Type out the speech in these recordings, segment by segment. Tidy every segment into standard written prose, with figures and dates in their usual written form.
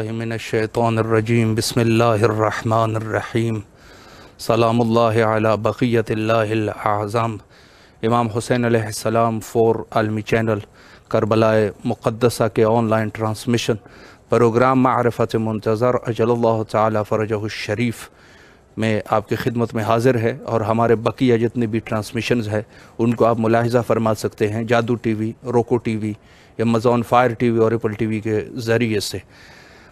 باللہ من الشیطان الرجیم بسم اللہ الرحمن الرحیم سلام اللہ علی بقیت اللہ الاعظم۔ امام حسین علیہ السلام 4 عالمی چینل کربلا مقدسہ کے آن لائن ٹرانسمیشن پروگرام معرفت منتظر اجل اللہ تعالی فرجہ الشریف میں آپ کی خدمت میں حاضر ہے، اور ہمارے بقیہ جتنے بھی ٹرانسمیشنز ہیں ان کو آپ ملاحظہ فرما سکتے ہیں جادو ٹی وی، روکو T V, Amazon fire T V اور ایپل ٹی وی کے ذریعے سے۔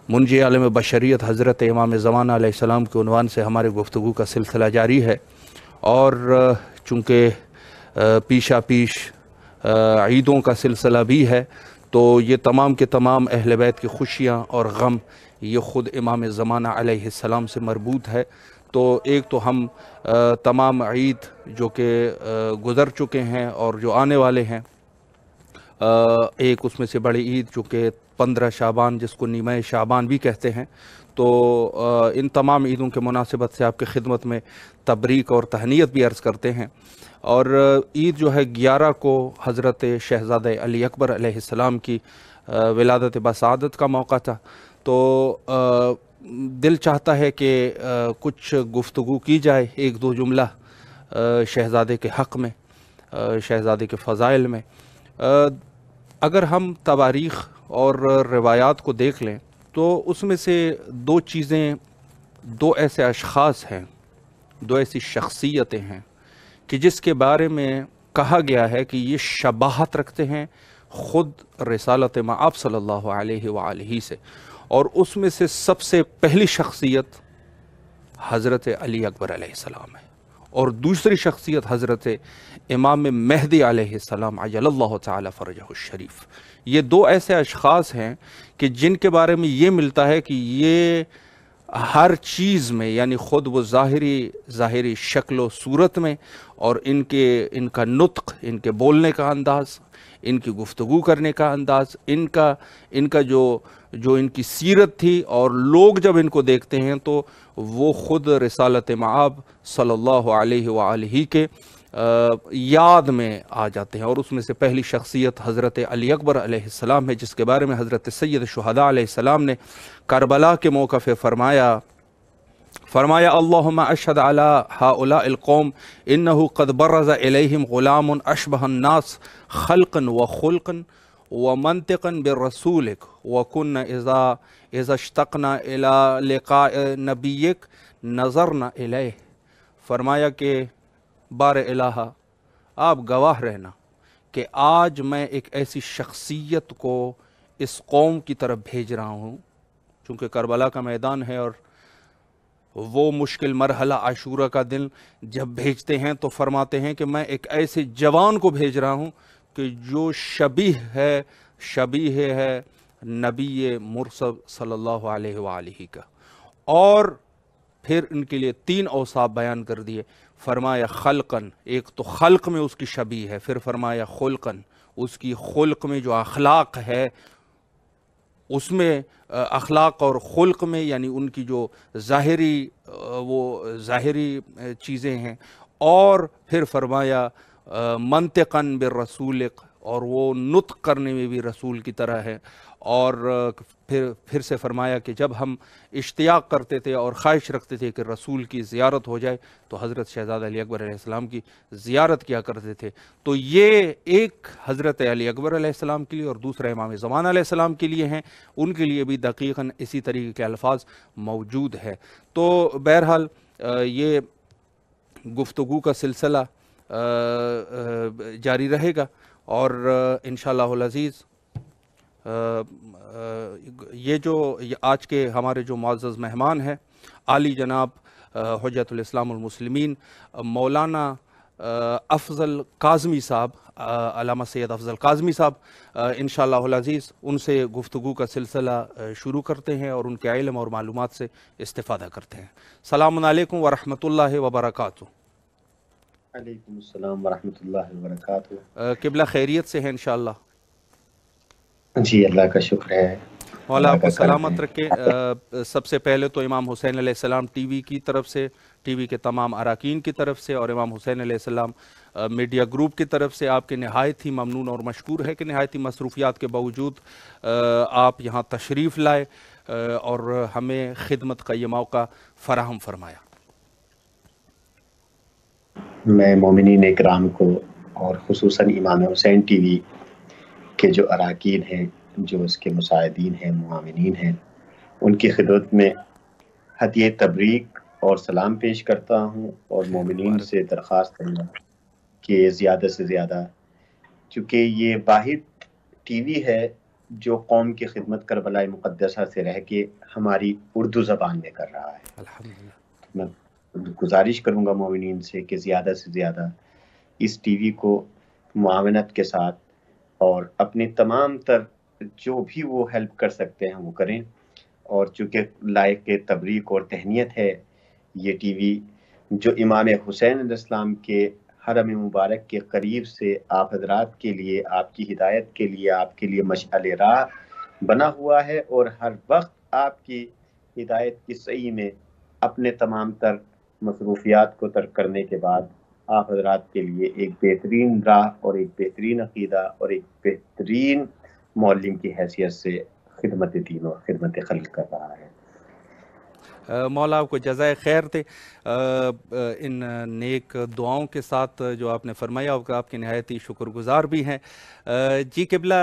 منجی عالم بشریت حضرت امام زمانہ علیہ السلام کے عنوان سے ہمارے گفتگو کا سلسلہ جاری ہے، اور چونکہ پیشہ پیش عیدوں کا سلسلہ بھی ہے، تو یہ تمام کے تمام اہل بیت کی خوشیاں اور غم یہ خود امام زمانہ علیہ السلام سے مربوط ہے۔ تو ایک تو ہم تمام عید جو کہ گزر چکے ہیں اور جو آنے والے ہیں، ایک اس میں سے بڑی عید جو کہ 15 شعبان جس کو نیمہ شعبان بھی کہتے ہیں، تو ان تمام عیدوں کے مناسبت سے آپ کی خدمت میں تبریک اور تہنیت بھی عرض کرتے ہیں۔ اور عید جو ہے 11 کو حضرت شہزادہ علی اکبر علیہ السلام کی ولادت بسعادت کا موقع تھا، تو دل چاہتا ہے کہ کچھ گفتگو کی جائے، ایک دو جملہ شہزادے کے حق میں، شہزادے کے فضائل میں۔ اگر ہم تواریخ اور روایات کو دیکھ لیں تو اس میں سے دو چیزیں، دو ایسے اشخاص ہیں، دو ایسی شخصیتیں ہیں کہ جس کے بارے میں کہا گیا ہے کہ یہ شباہت رکھتے ہیں خود رسالت مآب صلی اللہ علیہ وآلہ سے، اور اس میں سے سب سے پہلی شخصیت حضرت علی اکبر علیہ السلام ہے، اور دوسری شخصیت حضرت امام مہدی علیہ السلام عجل اللہ تعالی فرجہ الشریف۔ یہ دو ایسے اشخاص ہیں کہ جن کے بارے میں یہ ملتا ہے کہ یہ ہر چیز میں، یعنی خود وہ ظاہری شکل و صورت میں، اور ان کا نطق، ان کے بولنے کا انداز، ان کی گفتگو کرنے کا انداز، ان کا جو ان کی سیرت تھی، اور لوگ جب ان کو دیکھتے ہیں تو وہ خود رسالت مآب صلی اللہ علیہ وآلہ کے یاد میں آ جاتے ہیں۔ اور اس میں سے پہلی شخصیت حضرت علی اکبر علیہ السلام ہے، جس کے بارے میں حضرت سید شہداء علیہ السلام نے کربلا کے موقع پہ فرمایا اللہم اشہد علی ہؤلاء القوم انہ قد برز الیہم غلام اشبہ الناس خلقا وخلقا ومنطقا برسولک وکن اذا اشتقنا الی لقاء نبیک نظرنا الیہ۔ فرمایا کہ بار الہ آپ گواہ رہنا کہ آج میں ایک ایسی شخصیت کو اس قوم کی طرف بھیج رہا ہوں، چونکہ کربلا کا میدان ہے، اور وہ مشکل مرحلہ عاشورہ کا دن جب بھیجتے ہیں تو فرماتے ہیں کہ میں ایک ایسے جوان کو بھیج رہا ہوں کہ جو شبیہ ہے نبی مرسل صلی اللہ علیہ وآلہ کا۔ اور پھر ان کے لیے 3 اوصاف بیان کر دیے، فرمایا خلقن، ایک تو خلق میں اس کی شبیہ ہے، پھر فرمایا خلقن، اس کی خلق میں جو اخلاق ہے، اس میں اخلاق اور خلق میں یعنی ان کی جو ظاہری چیزیں ہیں، اور پھر فرمایا منطقاً بالرسولک، اور وہ نطق کرنے میں بھی رسول کی طرح ہے، اور پھر سے فرمایا کہ جب ہم اشتیاق کرتے تھے اور خواہش رکھتے تھے کہ رسول کی زیارت ہو جائے تو حضرت شہزادہ علی اکبر علیہ السلام کی زیارت کیا کرتے تھے۔ تو یہ ایک حضرت علی اکبر علیہ السلام کے لیے اور دوسرا امام زمانہ علیہ السلام کے لیے ہیں، ان کے لیے بھی دقیقاً اسی طریقے کے الفاظ موجود ہے۔ تو بہرحال یہ گفتگو کا سلسلہ جاری رہے گا، اور انشاءاللہ العزیز یہ جو آج کے ہمارے جو معزز مہمان ہیں، عالی جناب حجت الاسلام المسلمین مولانا افضل کاظمی صاحب، علامہ سید افضل کاظمی صاحب، انشاءاللہ العزیز ان سے گفتگو کا سلسلہ شروع کرتے ہیں اور ان کے علم اور معلومات سے استفادہ کرتے ہیں۔ السلام علیکم ورحمۃ اللہ وبرکاتہ۔ علیکم السلام ورحمۃ اللہ وبرکاتہ۔ قبلہ خیریت سے ہیں انشاءاللہ؟ جی اللہ کا شکر ہے، مولا آپ کو سلامت رکھے۔ سب سے پہلے تو امام حسین علیہ السلام ٹی وی کی طرف سے، ٹی وی کے تمام اراکین کی طرف سے، اور امام حسین علیہ السلام میڈیا گروپ کی طرف سے آپ کے نہایت ہی ممنون اور مشکور ہے کہ نہایت ہی مصروفیات کے باوجود آپ یہاں تشریف لائے۔ اور ہمیں خدمت کا یہ موقع فراہم فرمایا۔ میں مومنین اکرام کو اور خصوصاً امام حسین ٹی وی کے جو اراکین ہیں، جو اس کے مساعدین ہیں، معاونین ہیں، ان کی خدمت میں ہدیہ تبریک اور سلام پیش کرتا ہوں، اور مومنین سے درخواست کروں کہ زیادہ سے زیادہ، چونکہ یہ واحد ٹی وی ہے جو قوم کی خدمت کربلا مقدسہ سے رہ کے ہماری اردو زبان میں کر رہا ہے۔ الحمدللہ۔ میں گزارش کروں گا مومنین سے کہ زیادہ سے زیادہ اس ٹی وی کو معاونت کے ساتھ اور اپنی تمام تر جو بھی وہ ہیلپ کر سکتے ہیں وہ کریں، اور چونکہ لائق تبریک اور تہنیت ہے یہ ٹی وی جو امام حسین علیہ السلام کے حرم مبارک کے قریب سے آپ حضرات کے لیے، آپ کی ہدایت کے لیے، آپ کے لیے مشعل راہ بنا ہوا ہے، اور ہر وقت آپ کی ہدایت کی سعی میں اپنے تمام تر مصروفیات کو ترک کرنے کے بعد آپ حضرات کے لیے ایک بہترین راہ اور ایک بہترین عقیدہ اور ایک بہترین معلم کی حیثیت سے خدمت دین اور خدمت خلق کر رہا ہے۔ مولا آپ کو جزائے خیر دے ان نیک دعاؤں کے ساتھ جو آپ نے فرمایا، آپ کے نہایت ہی شکر گزار بھی ہیں۔ جی قبلہ،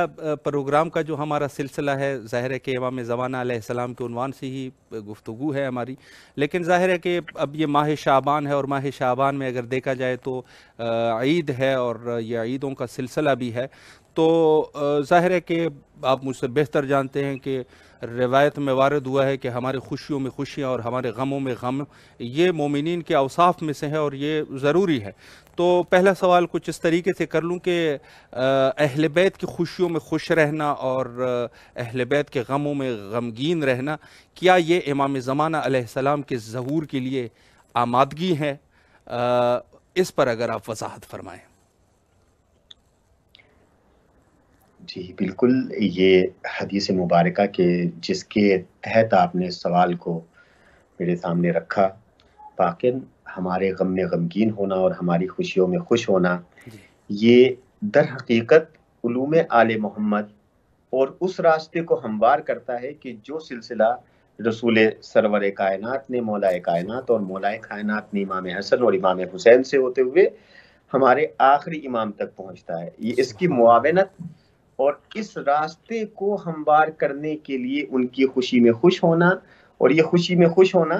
پروگرام کا جو ہمارا سلسلہ ہے، ظاہر ہے کہ امام زمانہ علیہ السلام کے عنوان سے ہی گفتگو ہے ہماری، لیکن ظاہر ہے کہ اب یہ ماہ شعبان ہے، اور ماہ شعبان میں اگر دیکھا جائے تو عید ہے، اور یہ عیدوں کا سلسلہ بھی ہے، تو ظاہر ہے کہ آپ مجھ سے بہتر جانتے ہیں کہ روایت میں وارد ہوا ہے کہ ہمارے خوشیوں میں خوشیاں اور ہمارے غموں میں غم، یہ مومنین کے اوصاف میں سے ہے اور یہ ضروری ہے۔ تو پہلا سوال کچھ اس طریقے سے کر لوں کہ اہل بیت کی خوشیوں میں خوش رہنا اور اہل بیت کے غموں میں غمگین رہنا، کیا یہ امام زمانہ علیہ السلام کے ظہور کے لیے آمادگی ہے؟ اس پر اگر آپ وضاحت فرمائیں۔ جی بالکل، یہ حدیث مبارکہ کے جس کے تحت آپ نے سوال کو میرے سامنے رکھا، واقعاً ہمارے غم میں غمگین ہونا اور ہماری خوشیوں میں خوش ہونا، یہ در حقیقت علوم آل محمد اور اس راستے کو ہموار کرتا ہے کہ جو سلسلہ رسول سرور کائنات نے، مولا کائنات اور مولا کائنات نے امام حسن اور امام حسین سے ہوتے ہوئے ہمارے آخری امام تک پہنچتا ہے۔ یہ اس کی معاونت اور اس راستے کو ہموار کرنے کے لیے ان کی خوشی میں خوش ہونا، اور یہ خوشی میں خوش ہونا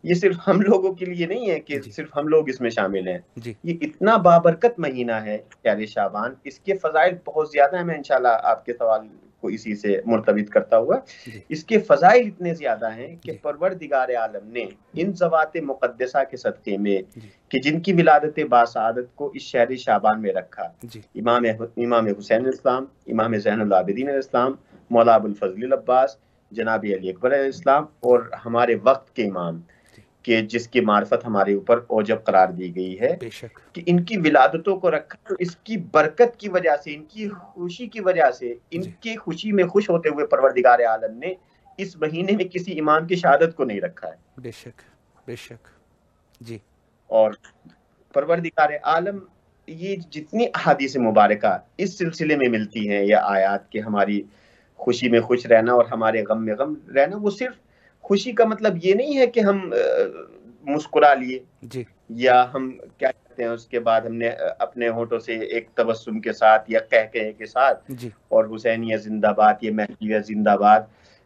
یہ صرف ہم لوگوں کے لیے نہیں ہے کہ صرف ہم لوگ اس میں شامل ہیں، یہ اتنا بابرکت مہینہ ہے شہر شعبان، اس کے فضائل بہت زیادہ ہیں۔ میں انشاءاللہ آپ کے سوال کو اسی سے مرتبط کرتا ہوا، اس کے فضائل اتنے زیادہ ہیں کہ پروردگار عالم نے ان ذوات مقدسہ کے صدقے میں کہ جن کی ولادت باسعادت کو اس شہر شعبان میں رکھا، امام حسین علیہ السلام، امام زین العابدین علیہ السلام، مولا ابو الفضل العباس، جناب علی اکبر علیہ السلام، اور ہمارے وقت کے امام کہ جس کی معرفت ہمارے اوپر اوجب قرار دی گئی ہے، کہ ان کی ولادتوں کو رکھا، تو اس کی برکت کی وجہ سے، ان کی خوشی کی وجہ سے، ان کی خوشی میں خوش ہوتے ہوئے پروردگار عالم نے اس مہینے میں کسی امام کی شہادت کو نہیں رکھا ہے۔ بے شک، بے شک، جی۔ اور پروردگار عالم یہ جتنی احادیث مبارکہ اس سلسلے میں ملتی ہیں یا آیات کہ ہماری خوشی میں خوش رہنا اور ہمارے غم میں غم رہنا، وہ صرف خوشی کا مطلب یہ نہیں ہے کہ ہم مسکرا لیے یا ہم کیا کہتے ہیں اس کے بعد ہم نے اپنے ہونٹوں سے ایک تبسم کے ساتھ یا قہقہے کے ساتھ اور حسینیہ زندہ باد یا مہدیہ زندہ باد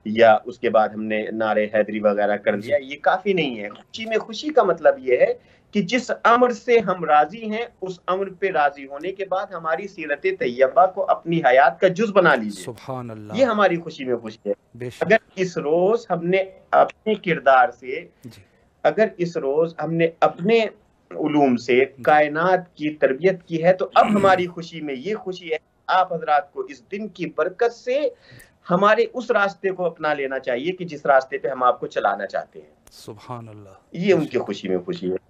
یا اس کے بعد ہم نے نعرے حیدری وغیرہ کر دیا، یہ کافی نہیں ہے۔ خوشی میں خوشی کا مطلب یہ ہے کہ جس امر سے ہم راضی ہیں اس امر پہ راضی ہونے کے بعد ہماری سیرت طیبہ کو اپنی حیات کا جز بنا لیجیے، سبحان اللہ، یہ ہماری خوشی میں خوشی ہے۔ اگر اس روز ہم نے اپنے کردار سے، اگر اس روز ہم نے اپنے علوم سے کائنات کی تربیت کی ہے، تو اب ہماری خوشی میں یہ خوشی ہے آپ حضرات کو اس دن کی برکت سے ہمارے اس راستے کو اپنا لینا چاہیے کہ جس راستے پہ ہم آپ کو چلانا چاہتے ہیں۔ سبحان اللہ، یہ ان کی خوشی میں خوشی ہے۔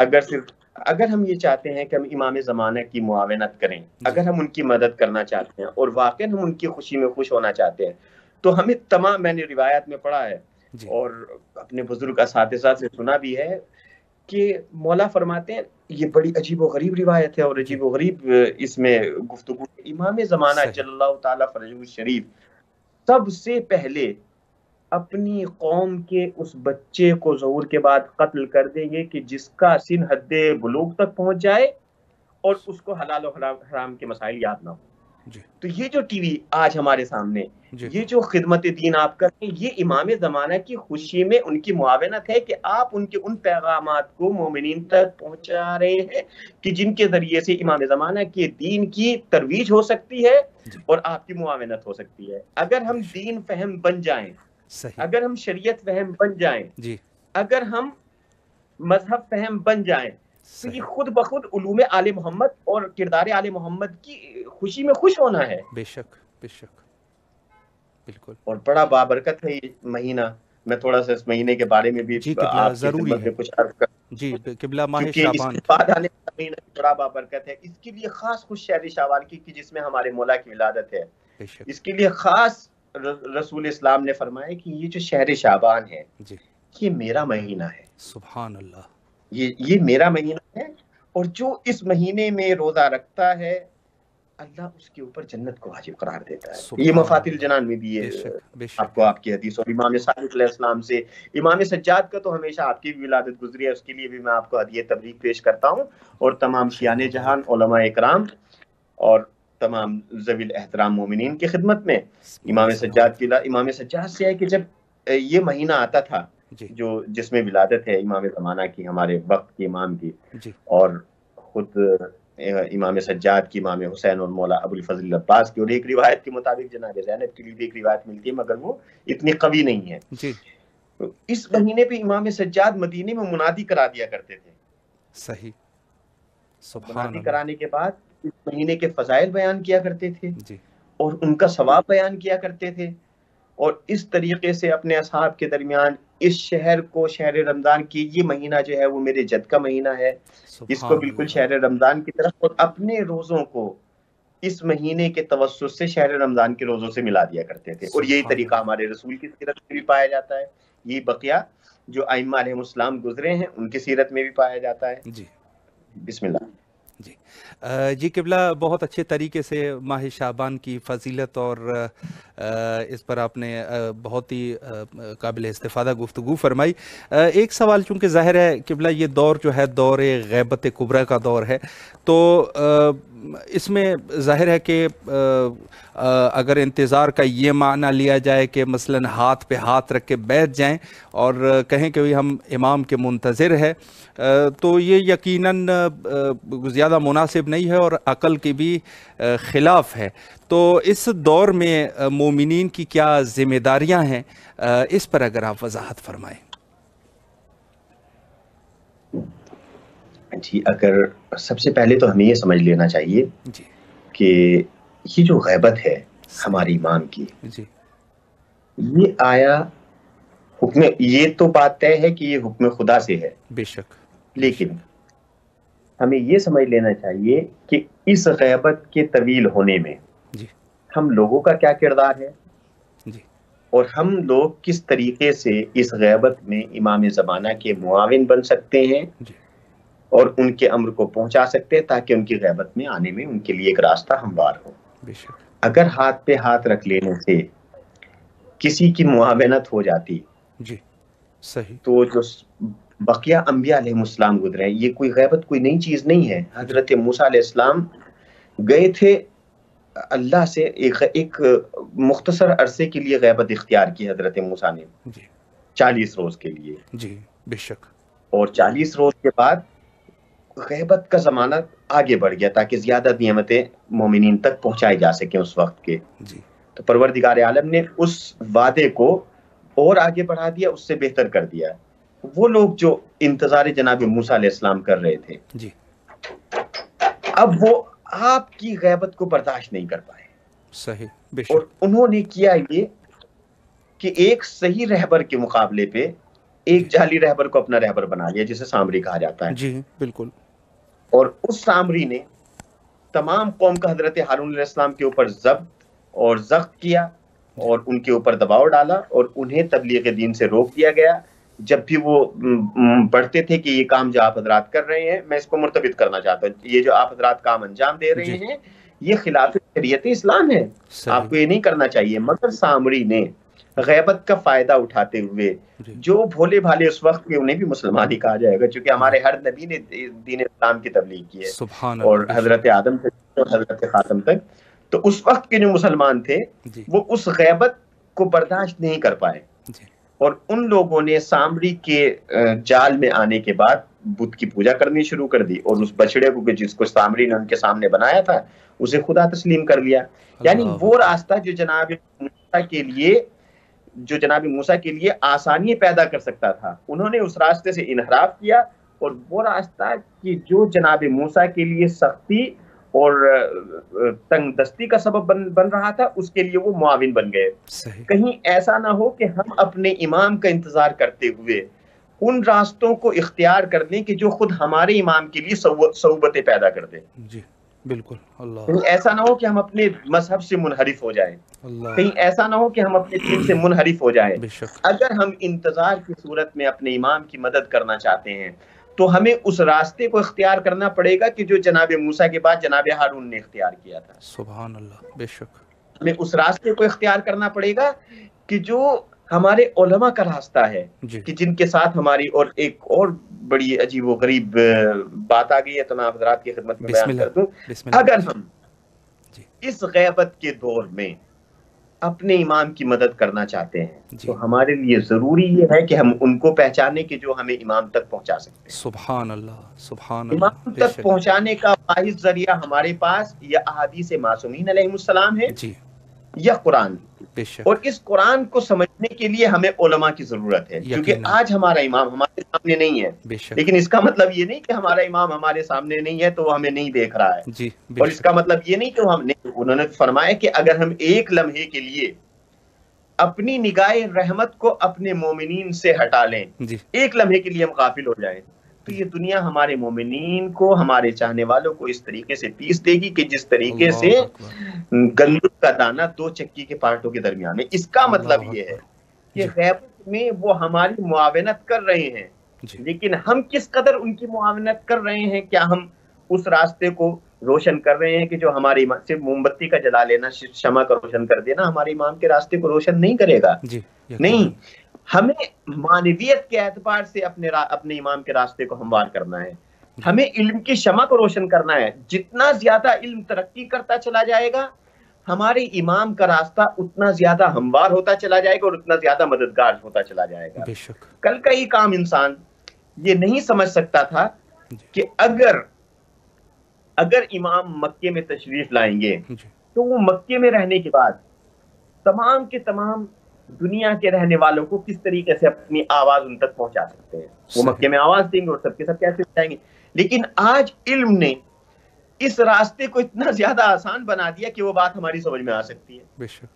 اگر ہم یہ چاہتے ہیں کہ ہم امام زمانہ کی معاونت کریں، اگر ہم ان کی مدد کرنا چاہتے ہیں اور واقعا ہم ان کی خوشی میں خوش ہونا چاہتے ہیں، تو ہمیں تمام، میں نے روایات میں پڑھا ہے اور اپنے بزرگ اساتذہ سے سنا بھی ہے کہ مولا فرماتے ہیں، یہ بڑی عجیب و غریب روایت ہے اور عجیب و غریب اس میں گفتگو، امام زمانہ جل اللہ تعالیٰ فرجہ الشریف سب سے پہلے اپنی قوم کے اس بچے کو ظہور کے بعد قتل کر دیں گے کہ جس کا سن حد بلوغ تک پہنچ جائے اور اس کو حلال و حرام کے مسائل یاد نہ ہو. جی تو یہ جو ٹی وی آج ہمارے سامنے، جی یہ جو خدمت دین آپ کر رہے ہیں، یہ امام زمانہ کی خوشی میں ان کی معاونت ہے کہ آپ ان کے ان پیغامات کو مومنین تک پہنچا رہے ہیں کہ جن کے ذریعے سے امام زمانہ کے دین کی ترویج ہو سکتی ہے جی اور آپ کی معاونت ہو سکتی ہے. اگر ہم دین فہم بن جائیں، صحیح. اگر ہم شریعت فہم بن جائیں، جی اگر ہم مذہب فہم بن جائیں، تو یہ صحیح. خود بخود علوم آل محمد اور کردار آل محمد کی خوشی میں خوش ہونا ہے. بے شک بے شک بالکل. اور بڑا بابرکت ہے یہ مہینہ. میں تھوڑا سا اس مہینے کے بارے میں بھی جی قبلہ آپ کی ضروری خدمت ہے. میں کچھ عرض کر، جی قبلہ ماہ کیونکہ اس شعبان. کے بعد آنے والا مہینہ بڑا بابرکت ہے. اس کے لیے خاص خوش شہر شعبان کی کہ جس میں ہمارے مولا کی ولادت ہے. بے شک. اس کے لیے خاص رسول اسلام نے فرمایا کہ یہ جو شہر شعبان ہے جی یہ میرا مہینہ ہے. سبحان اللہ. یہ میرا مہینہ ہے، اور جو اس مہینے میں روزہ رکھتا ہے اللہ اس کے اوپر جنت کو واجب قرار دیتا ہے. یہ سبحان مفاتیح اللہ. الجنان میں بھی بے ہے شک بے آپ شک. کو آپ کی حدیث. اور امام صادق علیہ السلام سے امام سجاد کا تو ہمیشہ آپ کی بھی ولادت گزری ہے، اس کے لیے بھی میں آپ کو ہدیہ تبریک پیش کرتا ہوں، اور تمام خیر شیان جہان مبارک. علماء اکرام اور تمام ذوی الاحترام مومنین کی خدمت میں ماہ امام سجاد سلامت. امام سجاد سے ہے کہ جب یہ مہینہ آتا تھا جی جس میں ولادت ہے امام زمانہ کی، ہمارے وقت کی امام کی، جی اور خود امام سجاد کی، امام حسین اور مولا ابو الفضل عباس کی. اور ایک روایت کے مطابق جناب زینب کے لیے بھی ایک روایت ملتی ہے مگر وہ اتنی قوی نہیں ہے. جی تو اس مہینے پہ امام سجاد مدینے میں منادی کرا دیا کرتے تھے. صحیح. سبحان منادی اللہ. کرانے کے بعد اس مہینے کے فضائل بیان کیا کرتے تھے جی اور ان کا ثواب بیان کیا کرتے تھے، اور اس طریقے سے اپنے اصحاب کے درمیان اس شہر کو، شہر رمضان کی، یہ مہینہ جو ہے وہ میرے جد کا مہینہ ہے، اس کو سبحان بالکل اللہ. شہر رمضان کی طرف، اور اپنے روزوں کو اس مہینے کے توسط سے شہر رمضان کے روزوں سے ملا دیا کرتے تھے. اور یہی سبحان طریقہ اللہ. ہمارے رسول کی سیرت میں بھی پایا جاتا ہے، یہ بقیہ جو ائمہ علیہ السلام گزرے ہیں ان کی سیرت میں بھی پایا جاتا ہے. جی بسم اللہ. جی جی قبلہ بہت اچھے طریقے سے ماہ شعبان کی فضیلت اور اس پر آپ نے بہت ہی قابل استفادہ گفتگو فرمائی. ایک سوال، چونکہ ظاہر ہے قبلہ یہ دور جو ہے دور غیبت کبریٰ کا دور ہے، تو اس میں ظاہر ہے کہ اگر انتظار کا یہ معنی لیا جائے کہ مثلا ہاتھ پہ ہاتھ رکھ کے بیٹھ جائیں اور کہیں کہ ہم امام کے منتظر ہے، تو یہ یقیناً زیادہ مناسب نہیں ہے اور عقل کی بھی خلاف ہے. تو اس دور میں مومنین کی کیا ذمہ داریاں ہیں، اس پر اگر آپ وضاحت فرمائیں. جی اگر سب سے پہلے تو ہمیں یہ سمجھ لینا چاہیے جی کہ یہ جو غیبت ہے صحیح. ہماری امام کی، جی یہ آیا حکم، یہ تو بات طے ہے کہ یہ حکم خدا سے ہے، بے شک بے لیکن شک. ہمیں یہ سمجھ لینا چاہیے کہ اس غیبت کے طویل ہونے میں جی ہم لوگوں کا کیا کردار ہے، جی اور ہم لوگ کس طریقے سے اس غیبت میں امام زمانہ کے معاون بن سکتے ہیں جی اور ان کے امر کو پہنچا سکتے ہیں تاکہ ان کی غیبت میں آنے میں ان کے لیے ایک راستہ ہموار ہو. بے شک. اگر ہاتھ پہ ہاتھ رکھ لینے سے کسی کی معاونت ہو جاتی جی صحیح. تو جو بقیہ انبیاء علیہ السلام گزرے ہیں، یہ کوئی غیبت کوئی نئی چیز نہیں ہے. جی حضرت موسیٰ علیہ السلام گئے تھے اللہ سے ایک مختصر عرصے کے لیے غیبت اختیار کی حضرت موسیٰ نے، جی 40 روز کے لیے، جی بے شک. اور 40 روز کے بعد غیبت کا زمانہ آگے بڑھ گیا تاکہ زیادہ نعمتیں مومنین تک پہنچائی جا سکیں اس وقت کے. جی تو پروردگار عالم نے اس وعدے کو اور آگے بڑھا دیا، اس سے بہتر کر دیا. وہ لوگ جو انتظار جناب موسیٰ علیہ السلام کر رہے تھے، جی اب وہ آپ کی غیبت کو برداشت نہیں کر پائے، صحیح. بے اور شک. انہوں نے کیا یہ کہ ایک صحیح رہبر کے مقابلے پہ ایک جعلی رہبر کو اپنا رہبر بنا لیا، جسے سامری کہا جاتا ہے. جی بالکل. اور اس سامری نے تمام قوم کا حضرت ہارون علیہ السلام کے اوپر ضبط اور ضبط کیا اور ان کے اوپر دباؤ ڈالا، اور انہیں تبلیغ دین سے روک دیا گیا. جب بھی وہ پڑھتے تھے کہ یہ کام جو آپ حضرات کر رہے ہیں، میں اس کو مرتبط کرنا چاہتا ہوں، یہ جو آپ حضرات کام انجام دے رہے جی ہیں یہ خلاف شریعت اسلام ہے، آپ صحیح. کو یہ نہیں کرنا چاہیے. مگر سامری نے غیبت کا فائدہ اٹھاتے ہوئے جو بھولے بھالے اس وقت کے انہیں بھی مسلمان ہی کہا جائے گا، چونکہ ہمارے ہر نبی نے دین اسلام کی تبلیغ کی ہے، سبحان اور اللہ، حضرت آدم سے حضرت خاتم تک. تو اس وقت کے جو مسلمان تھے وہ اس غیبت کو برداشت نہیں کر پائے، اور ان لوگوں نے سامری کے جال میں آنے کے بعد بت کی پوجا کرنی شروع کر دی، اور اس بچڑے کو جس کو سامری نے ان کے سامنے بنایا تھا اسے خدا تسلیم کر لیا. یعنی وہ راستہ جو جناب موسیٰ کے لیے آسانی پیدا کر سکتا تھا، انہوں نے اس راستے سے انحراف کیا، اور وہ راستہ کہ جو جناب موسیٰ کے لیے سختی اور تنگ دستی کا سبب بن رہا تھا، اس کے لیے وہ معاون بن گئے. کہیں ایسا نہ ہو کہ ہم اپنے امام کا انتظار کرتے ہوئے ان راستوں کو اختیار کر لیں کہ جو خود ہمارے امام کے لیے صعوبتیں پیدا کر دیں. جی بالکل. اللہ. کہیں ایسا نہ ہو کہ ہم اپنے مذہب سے منحرف ہو جائیں، کہیں ایسا نہ ہو کہ ہم اپنے دین سے منحرف ہو جائیں. اگر ہم انتظار کی صورت میں اپنے امام کی مدد کرنا چاہتے ہیں تو ہمیں اس راستے کو اختیار کرنا پڑے گا کہ جو جناب موسیٰ کے بعد جناب ہارون نے اختیار کیا تھا. سبحان اللہ. بے شک. ہمیں اس راستے کو اختیار کرنا پڑے گا کہ جو ہمارے علماء کا راستہ ہے، کہ جن کے ساتھ ہماری. اور ایک اور بڑی عجیب و غریب بات آ گئی ہے، تو میں حضرات کی خدمت میں بیان کر دوں. اگر ہم اس غیبت کے دور میں اپنے امام کی مدد کرنا چاہتے ہیں تو ہمارے لیے ضروری یہ ہے کہ ہم ان کو پہچانے کہ جو ہمیں امام تک پہنچا سکتے ہیں. سبحان اللہ. سبحان اللہ. امام تک پہنچانے کا واحد ذریعہ ہمارے پاس یا احادیث معصومین علیہ السلام ہے یا قرآن. اور اس قرآن کو سمجھنے کے لیے ہمیں علماء کی ضرورت ہے، کیونکہ آج ہمارا امام ہمارے سامنے نہیں ہے، لیکن اس کا مطلب یہ نہیں کہ ہمارا امام ہمارے سامنے نہیں ہے تو وہ ہمیں نہیں دیکھ رہا ہے. اور اس کا مطلب یہ نہیں کہ وہ ہم نہیں. انہوں نے فرمایا کہ اگر ہم ایک لمحے کے لیے اپنی نگاہ رحمت کو اپنے مومنین سے ہٹا لیں، ایک لمحے کے لیے ہم غافل ہو جائیں، تو یہ دنیا ہمارے مومنین کو، ہمارے چاہنے والوں کو اس طریقے سے پیس دے گی کہ جس طریقے سے گندم کا دانہ دو چکی کے پارٹوں کے درمیان ہے. اس کا مطلب یہ ہے کہ غیبت میں وہ ہماری معاونت کر رہے ہیں، لیکن ہم کس قدر ان کی معاونت کر رہے ہیں. کیا ہم اس راستے کو روشن کر رہے ہیں کہ جو ہماری صرف موم بتی کا جلا لینا، شمع کا روشن کر دینا ہمارے امام کے راستے کو روشن نہیں کرے گا. نہیں، ہمیں معنویت کے اعتبار سے اپنے امام کے راستے کو ہموار کرنا ہے. ہمیں علم کی شمع کو روشن کرنا ہے. جتنا زیادہ علم ترقی کرتا چلا جائے گا، ہمارے امام کا راستہ اتنا زیادہ ہموار ہوتا چلا جائے گا اور اتنا زیادہ مددگار ہوتا چلا جائے گا. کل کا ایک عام انسان یہ نہیں سمجھ سکتا تھا کہ اگر امام مکے میں تشریف لائیں گے تو وہ مکے میں رہنے کے بعد تمام کے تمام دنیا کے رہنے والوں کو کس طریقے سے اپنی آواز ان تک پہنچا سکتے ہیں. وہ مکے میں آواز دیں گے اور سب کے سب کیسے جائیں گے. لیکن آج علم نے اس راستے کو اتنا زیادہ آسان بنا دیا کہ وہ بات ہماری سمجھ میں آ سکتی ہے.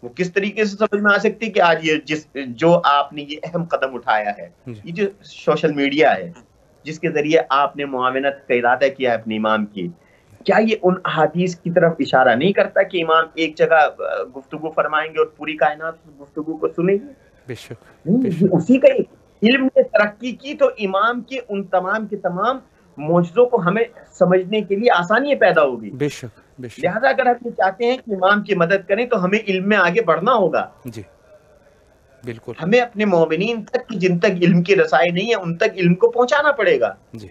وہ کس طریقے سے سمجھ میں آ سکتی ہے کہ آج یہ جو آپ نے یہ اہم قدم اٹھایا ہے، یہ جو سوشل میڈیا ہے جس کے ذریعے آپ نے معاونت کا ارادہ کیا ہے اپنے امام کی، کیا یہ ان احادیث کی طرف اشارہ نہیں کرتا کہ امام ایک جگہ گفتگو فرمائیں گے اور پوری کائنات گفتگو کو سنے گی؟ بے شک. اسی کا علم نے ترقی کی تو امام کے ان تمام کے تمام معجزوں کو ہمیں سمجھنے کے لیے آسانیاں پیدا ہوگی. بے شک. لہذا اگر ہم چاہتے ہیں کہ امام کی مدد کریں تو ہمیں علم میں آگے بڑھنا ہوگا. جی بالکل. ہمیں اپنے مومنین تک جن تک علم کی رسائی نہیں ہے ان تک علم کو پہنچانا پڑے گا. جی.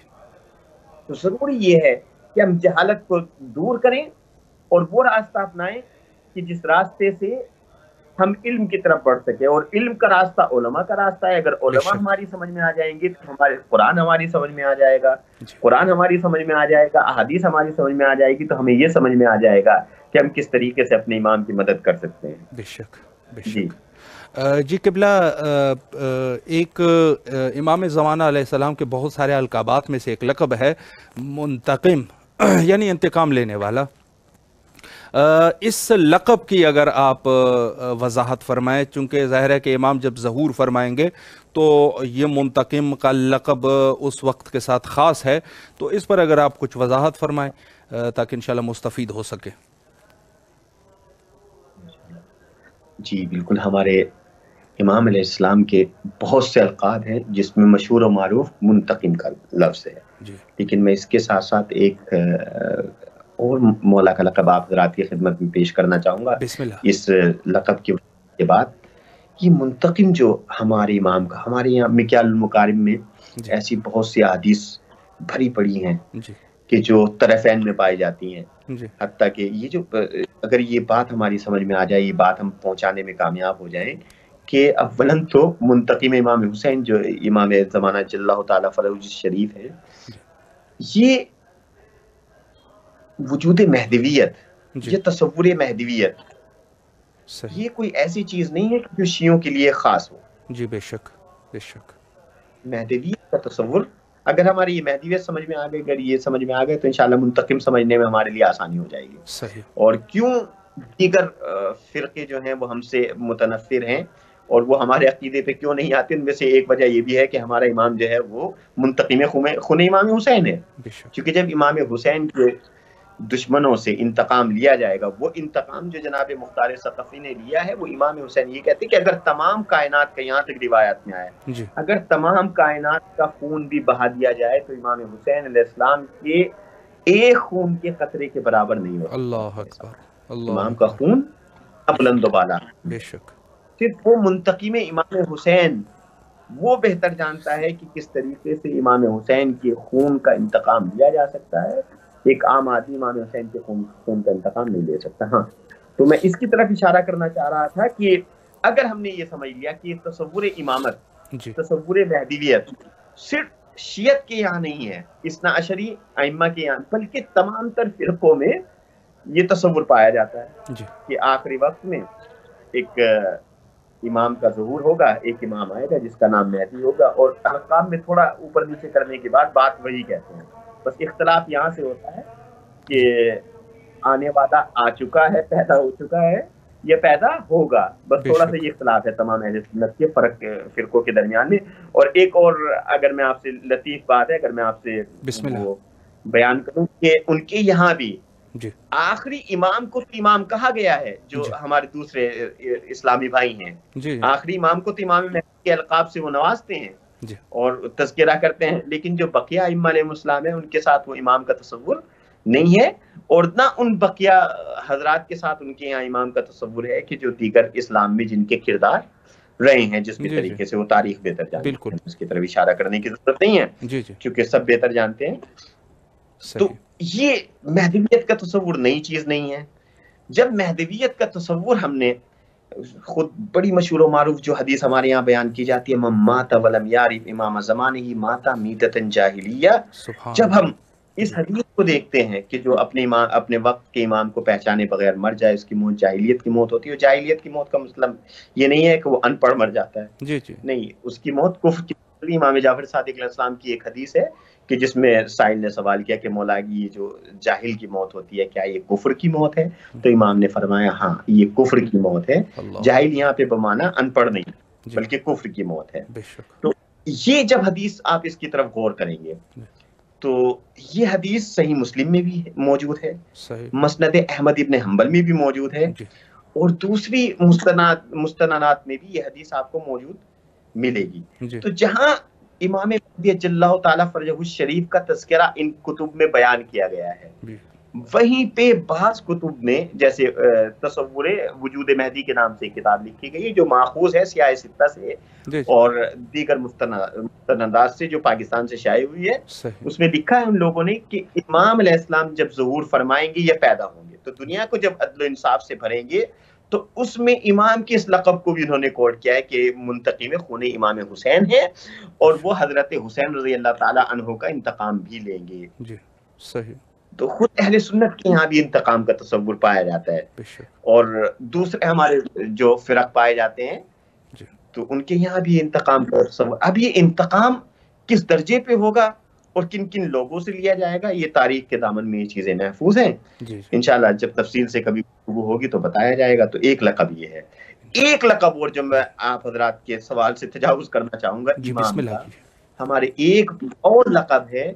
تو ضروری یہ ہے کہ ہم جہالت کو دور کریں اور وہ راستہ اپنائیں کہ جس راستے سے ہم علم کی طرف بڑھ سکے. اور علم کا راستہ علماء کا راستہ ہے. اگر علماء ہماری سمجھ میں آ جائیں گے تو ہمارے قرآن ہماری سمجھ میں آ جائے گا، قرآن ہماری سمجھ میں آ جائے گا، احادیث ہماری سمجھ میں آ جائے گی، تو ہمیں یہ سمجھ میں آ جائے گا کہ ہم کس طریقے سے اپنے امام کی مدد کر سکتے ہیں. بے شک. بے شک. جی قبلہ، ایک امام زمانہ علیہ السلام کے بہت سارے القابات میں سے ایک لقب ہے منتقم، یعنی انتقام لینے والا. اس لقب کی اگر آپ وضاحت فرمائیں، چونکہ ظاہر ہے کہ امام جب ظہور فرمائیں گے تو یہ منتقم کا لقب اس وقت کے ساتھ خاص ہے، تو اس پر اگر آپ کچھ وضاحت فرمائیں تاکہ انشاءاللہ مستفید ہو سکے. جی بالکل. ہمارے امام علیہ السلام کے بہت سے القاب ہیں جس میں مشہور و معروف منتقم کا لفظ ہے. لیکن میں اس کے ساتھ ساتھ ایک اور مولا کا لقب آپ حضرات کی خدمت میں پیش کرنا چاہوں گا. بسم اللہ. اس لقب کے بعد یہ منتقم جو ہمارے امام کا، ہمارے یہاں مکیال المکارم میں جی ایسی بہت سی احادیث بھری پڑی ہیں جی کہ جو طرفین میں پائی جاتی ہیں، جی حتیٰ کہ یہ جو اگر یہ بات ہماری سمجھ میں آ جائے، یہ بات ہم پہنچانے میں کامیاب ہو جائیں کہ اولاً تو منتقم امام حسین جو امام زمانہ جل اللہ تعالیٰ فرج شریف ہے، جی یہ وجود مہدویت، جی یہ تصور مہدویت، صحیح، یہ کوئی ایسی چیز نہیں ہے کہ جو شیعوں کے لیے خاص ہو۔ جی بے شک بے شک، مہدویت کا تصور، اگر ہماری یہ مہدویت سمجھ میں آ گئی، اگر یہ سمجھ میں آ گئے تو انشاءاللہ منتقم سمجھنے میں ہمارے لیے آسانی ہو جائے گی۔ صحیح، اور کیوں دیگر فرقے جو ہیں وہ ہم سے متنفر ہیں اور وہ ہمارے عقیدے پہ کیوں نہیں آتے، ان میں سے ایک وجہ یہ بھی ہے کہ ہمارا امام جو ہے وہ منتقم خون امام حسین ہے۔ بے شک، کیونکہ جب امام حسین کے دشمنوں سے انتقام لیا جائے گا، وہ انتقام جو جناب مختار ثقفی نے لیا ہے، وہ امام حسین یہ کہتے ہیں کہ اگر تمام کائنات کا، یہاں تک روایات میں آیا ہے، جی اگر تمام کائنات کا خون بھی بہا دیا جائے تو امام حسین علیہ السلام کے ایک خون کے قطرے کے برابر نہیں ہو سکتا اللہ اس کے اکبر، ساتھ۔ اللہ امام کا اکبر، خون بے بلند و شک بالا، بے شک، صرف وہ منتقم امام حسین وہ بہتر جانتا ہے کہ کس طریقے سے امام حسین کے خون کا انتقام لیا جا سکتا ہے۔ ایک عام آدمی امام حسین کے خون کا انتقام نہیں لے سکتا۔ ہاں، تو میں اس کی طرف اشارہ کرنا چاہ رہا تھا کہ اگر ہم نے یہ سمجھ لیا کہ تصور امامت، جی تصور مہدویت صرف شیعت کے یہاں نہیں ہے، اثنا عشری ائمہ کے یہاں، بلکہ تمام تر فرقوں میں یہ تصور پایا جاتا ہے جی کہ آخری وقت میں ایک امام کا ظہور ہوگا، ایک امام آئے گا جس کا نام مہدی ہوگا، اور القاب میں تھوڑا اوپر نیچے کرنے کے بعد بات وہی کہتے ہیں۔ بس اختلاف یہاں سے ہوتا ہے کہ جی آنے والا آ چکا ہے، پیدا ہو چکا ہے، یہ پیدا ہوگا، بس بے تھوڑا سا شک، یہ اختلاف ہے تمام اہل سنت کے فرقوں کے درمیان میں۔ اور ایک اور اگر میں آپ سے لطیف بات ہے، اگر میں آپ سے بسم اللہ، وہ بیان کروں کہ ان کے یہاں بھی جی آخری امام کو تو امام کہا گیا ہے، جو جی ہمارے دوسرے اسلامی بھائی ہیں، جی آخری امام کو تو امام مہدی کے القاب سے وہ نوازتے ہیں جی اور تذکرہ کرتے ہیں، لیکن جو بقیہ ائمہ علیہ السلام ہیں ان کے ساتھ وہ امام کا تصور نہیں ہے، اور نہ ان بقیہ حضرات کے ساتھ ان کے یہاں امام کا تصور ہے کہ جو دیگر اسلام میں جن کے کردار رہے ہیں جس بھی جی جی طریقے سے، وہ تاریخ بہتر جانتے بالکل، ہیں، اس کی طرف اشارہ کرنے کی ضرورت نہیں ہے جی جی کیونکہ سب بہتر جانتے ہیں۔ تو صحیح، یہ مہدویت کا تصور نئی چیز نہیں ہے۔ جب مہدویت کا تصور ہم نے خود بڑی مشہور و معروف جو حدیث ہمارے یہاں بیان کی جاتی ہے، من مات ولم یعرف امام زمانہ مات میتۃ جاہلیہ، سبحان جب ہم اللہ، اس جی حدیث کو دیکھتے ہیں کہ جو اپنے وقت کے امام کو پہچانے بغیر مر جائے، اس کی موت جاہلیت کی موت ہوتی ہے۔ اور جاہلیت کی موت کا مطلب یہ نہیں ہے کہ وہ ان پڑھ مر جاتا ہے، جی جی نہیں، اس کی موت کفر کی۔ امام جعفر صادق علیہ السلام کی ایک حدیث ہے کہ جس میں سائل نے سوال کیا کہ مولا یہ جو جاہل کی موت ہوتی ہے کیا یہ کفر کی موت ہے؟ تو امام نے فرمایا ہاں یہ کفر کی موت ہے۔ اللہ جاہل اکبر، یہاں پہ بمانا ان پڑھ نہیں جی بلکہ کفر کی موت ہے۔ بے شک، تو یہ جب حدیث آپ اس کی طرف غور کریں گے جی تو یہ حدیث صحیح مسلم میں بھی موجود ہے، صحیح، مسند احمد ابن حنبل میں بھی موجود ہے، جی اور دوسری مستندات میں بھی یہ حدیث آپ کو موجود ملے گی۔ جی تو جہاں امام مہدی جل اللہ تعالیٰ فرجہ الشریف کا تذکرہ ان کتب میں بیان کیا گیا ہے، جی وہیں پہ بعض کتب میں جیسے تصور وجود مہدی کے نام سے کتاب لکھی گئی جو ماخوذ ہے سیاہ ستہ سے جی اور دیگر مستندات سے جو پاکستان سے شائع ہوئی ہے، صحیح، اس میں لکھا ہے ان لوگوں نے کہ امام علیہ السلام جب ظہور فرمائیں گے یا پیدا ہوں گے تو دنیا کو جب عدل و انصاف سے بھریں گے تو اس میں امام کے اس لقب کو بھی انہوں نے کوٹ کیا ہے کہ منتقم خون امام حسین ہے، اور وہ حضرت حسین رضی اللہ تعالی عنہ کا انتقام بھی لیں گے۔ جی صحیح، تو خود اہل سنت کے یہاں بھی انتقام کا تصور پایا جاتا ہے، بے شک، اور دوسرے ہمارے جو فرق پائے جاتے ہیں جی تو ان کے یہاں بھی انتقام کا تصور۔ اب یہ انتقام کس درجے پہ ہوگا اور کن کن لوگوں سے لیا جائے گا، یہ تاریخ کے دامن میں یہ چیزیں محفوظ ہیں، جی انشاءاللہ جب تفصیل سے کبھی گفتگو ہوگی تو بتایا جائے گا۔ تو ایک لقب یہ ہے، ایک لقب اور جو میں جی آپ حضرات کے سوال سے تجاوز کرنا چاہوں گا جی بسم امام اللہ کا، کیجیے، ہمارے ایک اور لقب ہے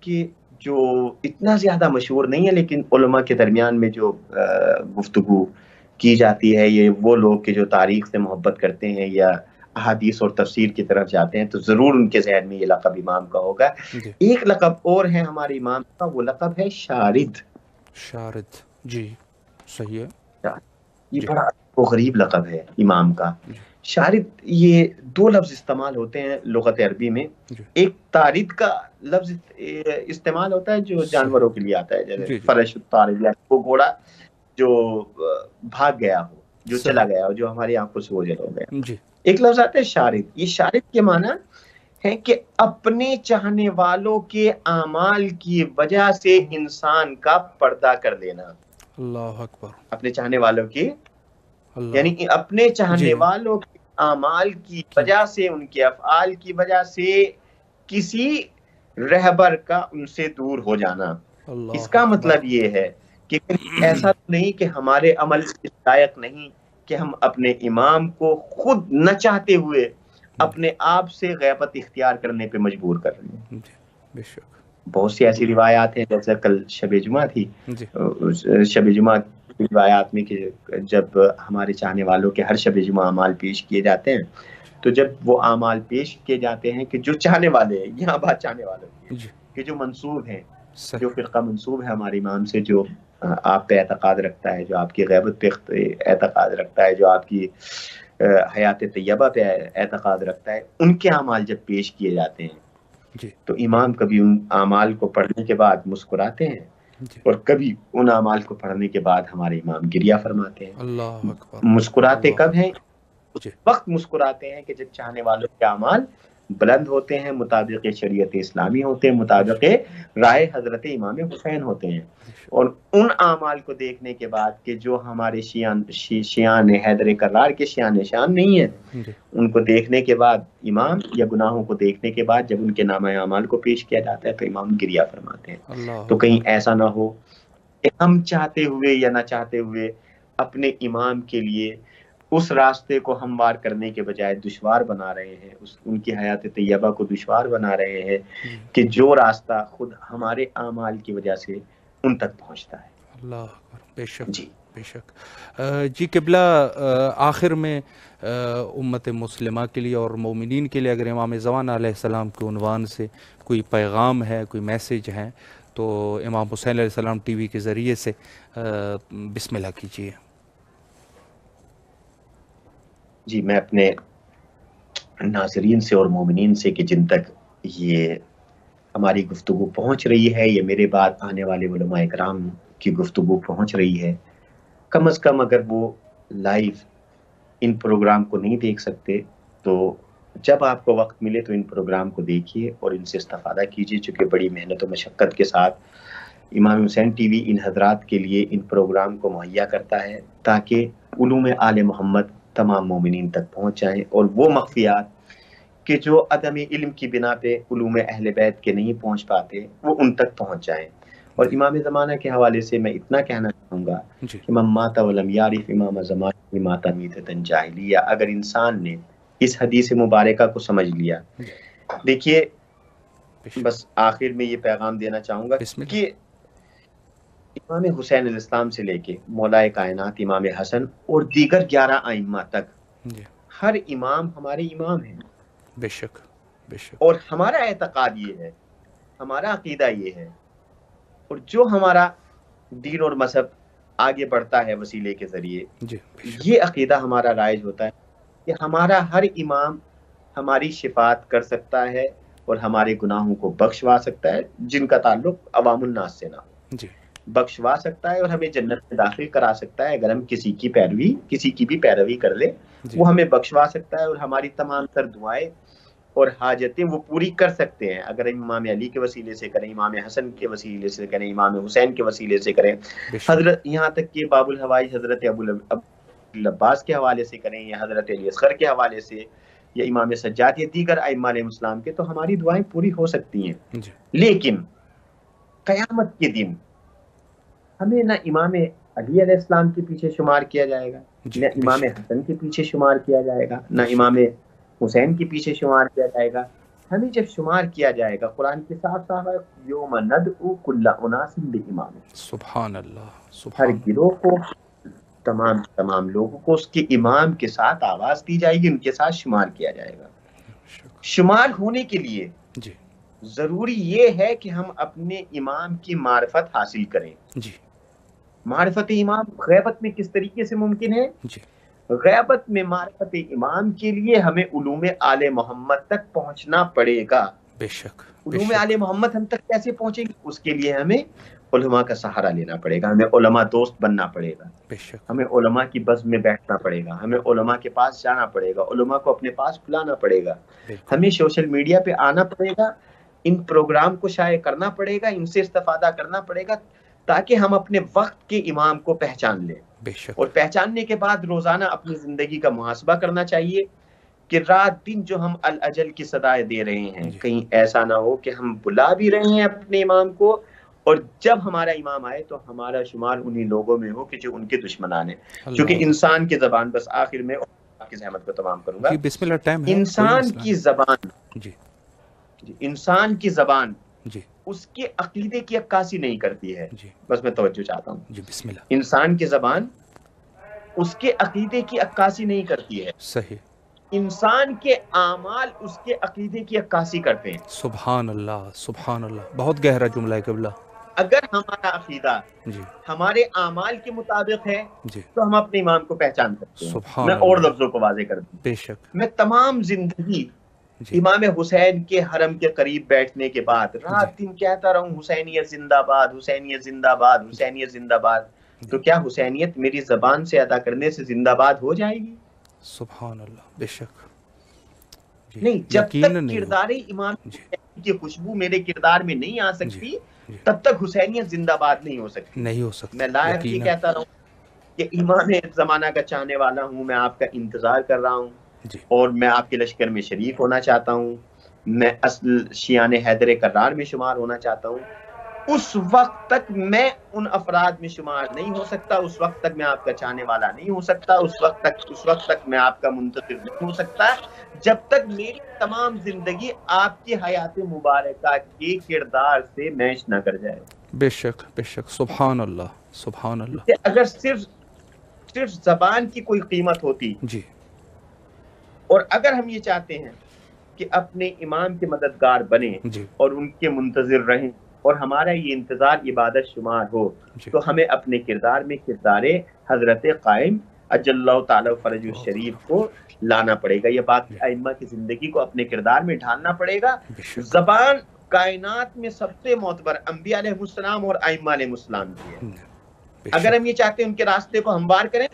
کہ جو اتنا زیادہ مشہور نہیں ہے لیکن علماء کے درمیان میں جو گفتگو کی جاتی ہے، یہ وہ لوگ کہ جو تاریخ سے محبت کرتے ہیں یا احادیث اور تفسیر کی طرف جاتے ہیں تو ضرور ان کے ذہن میں یہ لقب امام کا ہوگا۔ جی ایک لقب اور ہے ہمارے امام کا، وہ لقب ہے شارد۔ شارد، جی صحیح ہے، یہ جی بڑا غریب لقب ہے امام کا، جی شارد یہ دو لفظ استعمال ہوتے ہیں لغت عربی میں. ایک طارد کا لفظ استعمال ہوتا ہے جو جانوروں کے لیے آتا ہے، جیسے فرش الطارد، وہ گھوڑا جو بھاگ گیا ہو، جو چلا گیا ہو، جو ہماری آنکھوں سے اوجھل ہو گیا. ایک لفظ آتا ہے شارد. یہ شارد کے معنی ہے کہ اپنے چاہنے والوں کے اعمال کی وجہ سے انسان کا پردہ کر دینا. اللہ اکبر. اپنے چاہنے والوں کی، یعنی کہ اپنے چاہنے والوں کے اعمال کی وجہ سے، ان کے افعال کی وجہ سے کسی رہبر کا ان سے دور ہو جانا. اس کا مطلب یہ ہے کہ ایسا نہیں کہ ہمارے عمل اس لائق نہیں کہ ہم اپنے امام کو خود نہ چاہتے ہوئے اپنے آپ سے غیبت اختیار کرنے پہ مجبور کر رہے ہیں. بہت سی ایسی روایات ہیں، جیسے کل شب جمعہ تھی، شب جمعہ کی روایات میں کہ جب ہمارے چاہنے والوں کے ہر شب جمعہ اعمال پیش کیے جاتے ہیں، تو جب وہ اعمال پیش کیے جاتے ہیں کہ جو چاہنے والے ہیں، یہاں بات چاہنے والوں کی کہ جو منسوب ہیں، جو فرقہ منسوب ہے ہمارے امام سے، جو آپ پہ اعتقاد رکھتا ہے، جو آپ کی غیبت پہ اعتقاد رکھتا ہے، جو آپ کی حیات طیبہ پہ اعتقاد رکھتا ہے، ان کے اعمال جب پیش کیے جاتے ہیں تو امام کبھی ان اعمال کو پڑھنے کے بعد مسکراتے ہیں اور کبھی ان اعمال کو پڑھنے کے بعد ہمارے امام گریہ فرماتے ہیں. اللہ اکبر. مسکراتے کب ہیں؟ اس وقت مسکراتے ہیں کہ جب چاہنے والوں کے اعمال بلند ہوتے ہیں، مطابق شریعت اسلامی ہوتے ہیں، مطابق رائے حضرت امام حسین ہوتے ہیں. اور ان اعمال کو دیکھنے کے بعد کہ جو ہمارے شیعان حیدر کرار کے شیعان شان نہیں ہیں، ان کو دیکھنے کے بعد امام، یا گناہوں کو دیکھنے کے بعد جب ان کے نامہ اعمال کو پیش کیا جاتا ہے تو امام گریہ فرماتے ہیں. تو کہیں ایسا نہ ہو کہ ہم چاہتے ہوئے یا نہ چاہتے ہوئے اپنے امام کے لیے اس راستے کو ہموار کرنے کے بجائے دشوار بنا رہے ہیں، ان کی حیات طیبہ کو دشوار بنا رہے ہیں کہ جو راستہ خود ہمارے اعمال کی وجہ سے ان تک پہنچتا ہے. اللہ اکبر. بے شک جی، بے شک. جی قبلہ، آخر میں امت مسلمہ کے لیے اور مومنین کے لیے اگر امام زمان علیہ السلام کے عنوان سے کوئی پیغام ہے، کوئی میسیج ہے، تو امام حسین علیہ السلام ٹی وی کے ذریعے سے بسم اللہ کیجیے. جی، میں اپنے ناظرین سے اور مومنین سے کہ جن تک یہ ہماری گفتگو پہنچ رہی ہے، یہ میرے بعد آنے والے علماء اکرام کی گفتگو پہنچ رہی ہے، کم از کم اگر وہ لائیو ان پروگرام کو نہیں دیکھ سکتے تو جب آپ کو وقت ملے تو ان پروگرام کو دیکھیے اور ان سے استفادہ کیجیے، چونکہ بڑی محنت و مشقت کے ساتھ امام حسین ٹی وی ان حضرات کے لیے ان پروگرام کو مہیا کرتا ہے تاکہ علوم آل محمد تمام مومنین تک پہنچ جائیں، اور وہ مخفیات کہ جو عدم علم کی بنا پہ علوم اہل بیت کے نہیں پہنچ پاتے وہ ان تک پہنچ جائیں. اور امام زمانہ کے حوالے سے میں اتنا کہنا چاہوں گا کہ من مات ولم یعرف امام زمانہ مات میتۃ جاہلیہ. اگر انسان نے اس حدیث مبارکہ کو سمجھ لیا، دیکھیے بس آخر میں یہ پیغام دینا چاہوں گا کہ امام حسین علیہ السلام سے لے کے مولا کائنات امام حسن اور دیگر 11 ائمہ تک ہر امام ہمارے امام ہیں. بے شک، بے شک. اور ہمارا اعتقاد یہ ہے، ہمارا عقیدہ یہ ہے، اور جو ہمارا دین اور مذہب آگے بڑھتا ہے وسیلے کے ذریعے، یہ عقیدہ ہمارا رائج ہوتا ہے کہ ہمارا ہر امام ہماری شفاعت کر سکتا ہے اور ہمارے گناہوں کو بخشوا سکتا ہے، جن کا تعلق عوام الناس سے نہ ہو، بخشوا سکتا ہے اور ہمیں جنت میں داخل کرا سکتا ہے. اگر ہم کسی کی بھی پیروی کر لیں، وہ ہمیں بخشوا سکتا ہے اور ہماری تمام تر دعائیں اور حاجتیں وہ پوری کر سکتے ہیں. اگر ہم امام علی کے وسیلے سے کریں، امام حسن کے وسیلے سے کریں، امام حسین کے وسیلے سے کریں، حضرت یہاں تک کہ باب الحوائی حضرت ابو العباس کے حوالے سے کریں، یا حضرت علی اصغر کے حوالے سے، یا امام سجاد یا دیگر ائمہ علیہ السلام کے، تو ہماری دعائیں پوری ہو سکتی ہیں. لیکن قیامت کے دن ہمیں نہ امام علی علیہ السلام کے پیچھے شمار کیا جائے گا، نہ امام حسن کے پیچھے شمار کیا جائے گا، نہ امام حسین کے پیچھے شمار کیا جائے گا. ہمیں جب شمار کیا جائے گا، قرآن کے صاف صاف ہے، یوم ندعو کل اناس بامام. سبحان اللہ. ہر گروہ کو، تمام لوگوں کو اس کے امام کے ساتھ آواز دی جائے گی، ان کے ساتھ شمار کیا جائے گا. شمار ہونے کے لیے ضروری یہ ہے کہ ہم اپنے امام کی معرفت حاصل کریں. معرفت امام غیبت میں کس طریقے سے ممکن ہے؟ غیبت میں معرفت امام کے لیے ہمیں علوم آل محمد تک پہنچنا پڑے گا. بے شک علوم آل محمد ہم تک کیسے پہنچیں گے؟ اس کے لیے ہمیں علماء کا سہارا لینا پڑے گا، ہمیں علماء دوست بننا پڑے گا، بے شک ہمیں علماء کی بزم میں بیٹھنا پڑے گا، ہمیں علماء کے پاس جانا پڑے گا، علماء کو اپنے پاس بلانا پڑے گا، بالکل ہمیں سوشل میڈیا پہ آنا پڑے گا، ان پروگرام کو شائع کرنا پڑے گا، ان سے استفادہ کرنا پڑے گا، تاکہ ہم اپنے وقت کے امام کو پہچان لیں. بے شک اور پہچاننے کے بعد روزانہ اپنی زندگی کا محاسبہ کرنا چاہیے کہ رات دن جو ہم الاجل کی صدائیں دے رہے ہیں، کہیں ایسا نہ ہو کہ ہم بلا بھی رہے ہیں اپنے امام کو، اور جب ہمارا امام آئے تو ہمارا شمار انہی لوگوں میں ہو کہ جو ان کے دشمنان ہیں. کیونکہ انسان کی زبان، بس آخر میں آپ کی زحمت کو تمام کروں گا، جی بسم اللہ، ٹائم ہے، انسان کی زبان، جی انسان کی زبان جی اس کے عقیدے کی عکاسی نہیں کرتی ہے. جی بس میں توجہ چاہتا ہوں، جی بسم اللہ. انسان کی زبان اس کے عقیدے کی عکاسی نہیں کرتی ہے، صحیح. انسان کے اعمال اس کے عقیدے کی عکاسی کرتے ہیں. سبحان اللہ، سبحان اللہ، بہت گہرا جملہ ہے قبلہ. اگر ہمارا عقیدہ جی ہمارے اعمال کے مطابق ہے جی تو ہم اپنے امام کو پہچان سکتے ہیں. سبحان میں اور اللہ. لفظوں کو واضح کر دوں، بے شک. میں تمام زندگی جی امام حسین کے حرم کے قریب بیٹھنے کے بعد رات دن کہتا رہا ہوں حسینیت زندہ باد، حسینیت زندہ باد، حسینیت زندہ باد. تو کیا حسینیت میری زبان سے ادا کرنے سے زندہ باد ہو جائے گی؟ سبحان اللہ. بے شک. جی نہیں، جب تک یقین نہیں کردار امام جی کی خوشبو میرے کردار میں نہیں آ جی سکتی جی تب تک حسینیت زندہ باد نہیں ہو سکتی. نہیں ہو سکتی. میں لائق یہ کہتا رہا ہوں کہ امام زمانہ کا چاہنے والا ہوں، میں آپ کا انتظار کر رہا ہوں، جی اور میں آپ کے لشکر میں شریک ہونا چاہتا ہوں، میں اصل شیعان حیدر کرار میں شمار ہونا چاہتا ہوں. اس وقت تک میں ان افراد میں شمار نہیں ہو سکتا، اس وقت تک میں آپ کا چاہنے والا نہیں ہو سکتا، اس وقت تک میں آپ کا منتظر نہیں ہو سکتا، جب تک میری تمام زندگی آپ کی حیات مبارکہ کے کردار سے میچ نہ کر جائے. بے شک بے شک. سبحان اللہ، سبحان اللہ. کہ اگر صرف زبان کی کوئی قیمت ہوتی، جی اور اگر ہم یہ چاہتے ہیں کہ اپنے امام کے مددگار بنیں جی اور ان کے منتظر رہیں، اور ہمارا یہ انتظار عبادت شمار ہو، جی تو ہمیں اپنے کردار میں کردار حضرت قائم اجل اللہ تعالی فرج الشریف کو لانا پڑے گا. یہ باقی ائمہ کی زندگی کو اپنے کردار میں ڈھالنا پڑے گا. بے شک. زبان کائنات میں سب سے معتبر انبیاء علیہ السلام اور ائمہ علیہ السلام کی ہے. بے اگر شک. ہم یہ چاہتے ہیں ان کے راستے کو ہموار کریں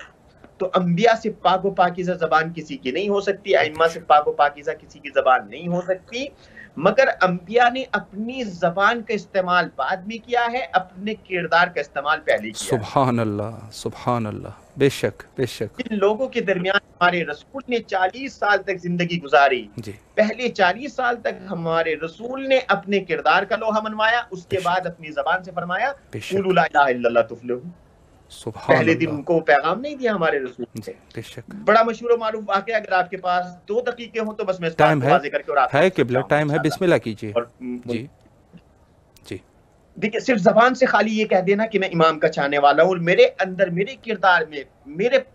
تو انبیاء سے پاک و پاکیزہ زبان کسی کی نہیں ہو سکتی، ائمہ سے پاک و پاکیزہ کسی کی زبان نہیں ہو سکتی، مگر انبیاء نے اپنی زبان کا استعمال بعد میں کیا ہے، اپنے کردار کا استعمال پہلے کیا. سبحان اللہ، سبحان اللہ. بے شک بے شک. جن لوگوں کے درمیان ہمارے رسول نے 40 سال تک زندگی گزاری، جی پہلے 40 سال تک ہمارے رسول نے اپنے کردار کا لوہا منوایا، اس کے بعد اپنی زبان سے فرمایا قولوا لا الہ الا اللہ تفلحوا. سبحان پہلے دن اللہ. ان کو پیغام نہیں دیا ہمارے رسول نے. بے شک. بڑا مشہور و معروف واقعہ، اگر آپ کے پاس 2 دقیقے ہوں تو بس میں اس بات ٹائم کو ہے، واضح کر کے اور آپ ہے قبلہ، ٹائم ہے، بسم اللہ کیجیے. اور جی جی دیکھیں، صرف زبان سے خالی یہ کہہ دینا کہ میں امام کا چاہنے والا ہوں، اور میرے اندر، میرے کردار میں،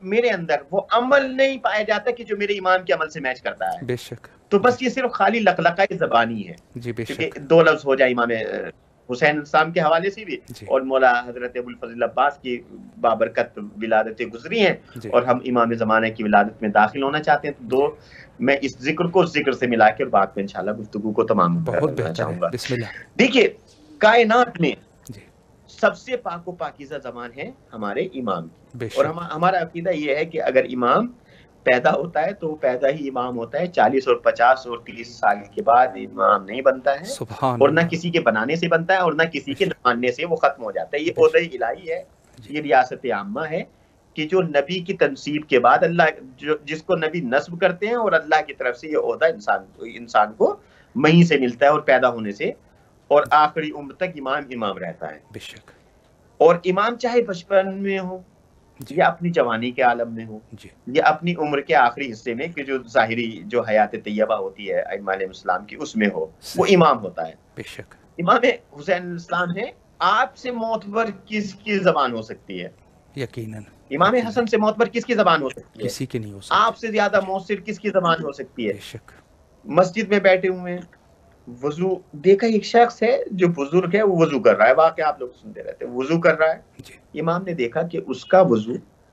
میرے اندر وہ عمل نہیں پایا جاتا کہ جو میرے امام کے عمل سے میچ کرتا ہے، بے شک. تو بس یہ صرف خالی لقلقہ زبانی ہے. جی بے کیونکہ شک. 2 لفظ ہو جائے امام حسین السلام کے حوالے سے بھی، جی اور مولا حضرت ابوالفضل عباس کی بابرکت ولادتیں گزری ہیں، جی اور ہم امام زمانہ کی ولادت میں داخل ہونا چاہتے ہیں. تو 2 میں اس ذکر کو اس ذکر سے ملا کے اور بعد میں انشاءاللہ گفتگو کو تمام بہت کرنا بہتر چاہوں ہے. گا. بسم اللہ. دیکھیے، کائنات میں جی سب سے پاک و پاکیزہ زبان ہے ہمارے امام کی، بے اور شک. ہمارا عقیدہ یہ ہے کہ اگر امام پیدا ہوتا ہے تو وہ پیدا ہی امام ہوتا ہے، 40 اور 50 اور 30 سال کے بعد امام نہیں بنتا ہے، سبحان اور نہ اللہ. کسی کے بنانے سے بنتا ہے اور نہ کسی کے ماننے سے وہ ختم ہو جاتا ہے. یہ بے شک. عہدہ الہی ہے، جی یہ ریاست عامہ ہے کہ جو نبی کی تنصیب کے بعد اللہ جس کو نبی نصب کرتے ہیں، اور اللہ کی طرف سے یہ عہدہ انسان کو وہیں سے ملتا ہے اور پیدا ہونے سے، اور آخری عمر تک امام رہتا ہے. بے شک. اور امام چاہے بچپن میں ہو جی یا اپنی جوانی کے عالم میں ہو جی یا اپنی عمر کے آخری حصے میں، کہ جو ظاہری جو حیات طیبہ ہوتی ہے ائمہ علیہ السلام کی، اس میں ہو، وہ امام ہوتا ہے. بے شک. امام حسین علیہ السلام ہے. آپ سے معتبر کس کی زبان ہو سکتی ہے؟ یقیناً. امام حسن سے معتبر کس کی زبان ہو سکتی ہے؟ کسی کی نہیں ہو سکتی. آپ سے زیادہ مؤثر کس کی زبان ہو سکتی ہے؟ بے شک. مسجد میں بیٹھے ہوئے ہیں، وضو دیکھا، ایک شخص ہے جو بزرگ ہے، وہ وضو کر رہا ہے، واقعہ آپ لوگ سنتے رہتے ہیں، وضو کر رہا ہے. جی امام نے دیکھا کہ اس کا وضو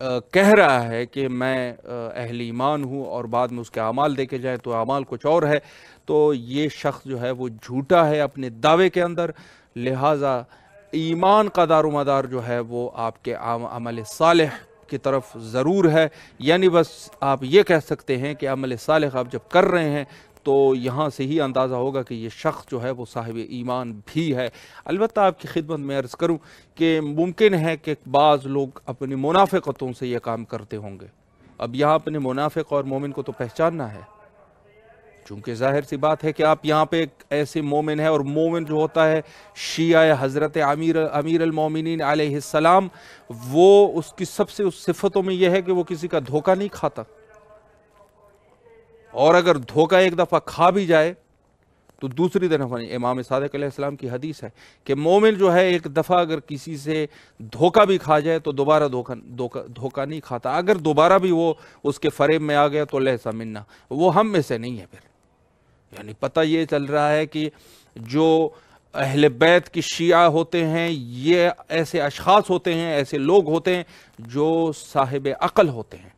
کہہ رہا ہے کہ میں اہل ایمان ہوں اور بعد میں اس کے اعمال دیکھے جائیں تو اعمال کچھ اور ہے، تو یہ شخص جو ہے وہ جھوٹا ہے اپنے دعوے کے اندر۔ لہٰذا ایمان کا دار و مدار جو ہے وہ آپ کے عمل صالح کی طرف ضرور ہے، یعنی بس آپ یہ کہہ سکتے ہیں کہ عمل صالح آپ جب کر رہے ہیں تو یہاں سے ہی اندازہ ہوگا کہ یہ شخص جو ہے وہ صاحب ایمان بھی ہے۔ البتہ آپ کی خدمت میں عرض کروں کہ ممکن ہے کہ بعض لوگ اپنی منافقتوں سے یہ کام کرتے ہوں گے۔ اب یہاں اپنے منافق اور مومن کو تو پہچاننا ہے، چونکہ ظاہر سی بات ہے کہ آپ یہاں پہ ایک ایسے مومن ہے، اور مومن جو ہوتا ہے شیعہ حضرت امیر المومنین علیہ السلام، وہ اس کی سب سے اس صفتوں میں یہ ہے کہ وہ کسی کا دھوکہ نہیں کھاتا، اور اگر دھوکہ ایک دفعہ کھا بھی جائے تو دوسری دفعہ نہیں۔ امام صادق علیہ السلام کی حدیث ہے کہ مومن جو ہے ایک دفعہ اگر کسی سے دھوکہ بھی کھا جائے تو دوبارہ دھوکہ نہیں کھاتا، اگر دوبارہ بھی وہ اس کے فریب میں آ گیا تو لیسا منا، وہ ہم میں سے نہیں ہے۔ پھر یعنی پتہ یہ چل رہا ہے کہ جو اہل بیت کی شیعہ ہوتے ہیں یہ ایسے اشخاص ہوتے ہیں، ایسے لوگ ہوتے ہیں جو صاحب عقل ہوتے ہیں،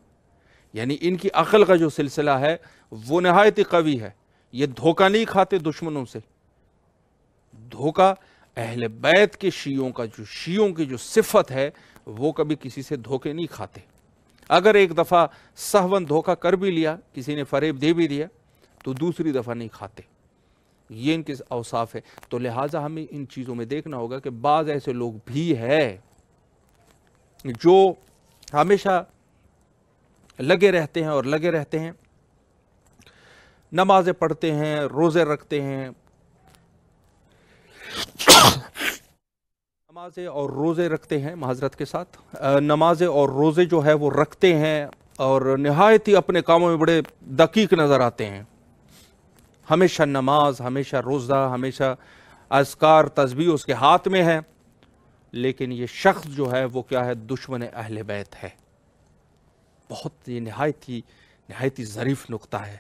یعنی ان کی عقل کا جو سلسلہ ہے وہ نہایت قوی ہے، یہ دھوکہ نہیں کھاتے دشمنوں سے۔ دھوکہ اہل بیت کے شیعوں کی جو صفت ہے وہ کبھی کسی سے دھوکے نہیں کھاتے، اگر ایک دفعہ سہون دھوکہ کر بھی لیا، کسی نے فریب دے بھی دیا تو دوسری دفعہ نہیں کھاتے، یہ ان کے اوصاف ہے۔ تو لہٰذا ہمیں ان چیزوں میں دیکھنا ہوگا کہ بعض ایسے لوگ بھی ہیں جو ہمیشہ لگے رہتے ہیں اور لگے رہتے ہیں، نمازیں پڑھتے ہیں، روزے رکھتے ہیں، نمازیں اور روزے رکھتے ہیں، معذرت کے ساتھ نمازیں اور روزے جو ہے وہ رکھتے ہیں، اور نہایت ہی اپنے کاموں میں بڑے دقیق نظر آتے ہیں، ہمیشہ نماز، ہمیشہ روزہ، ہمیشہ اذکار تسبیح اس کے ہاتھ میں ہے، لیکن یہ شخص جو ہے وہ کیا ہے؟ دشمن اہل بیت ہے۔ بہت یہ نہایت ہی ظریف نقطہ ہے۔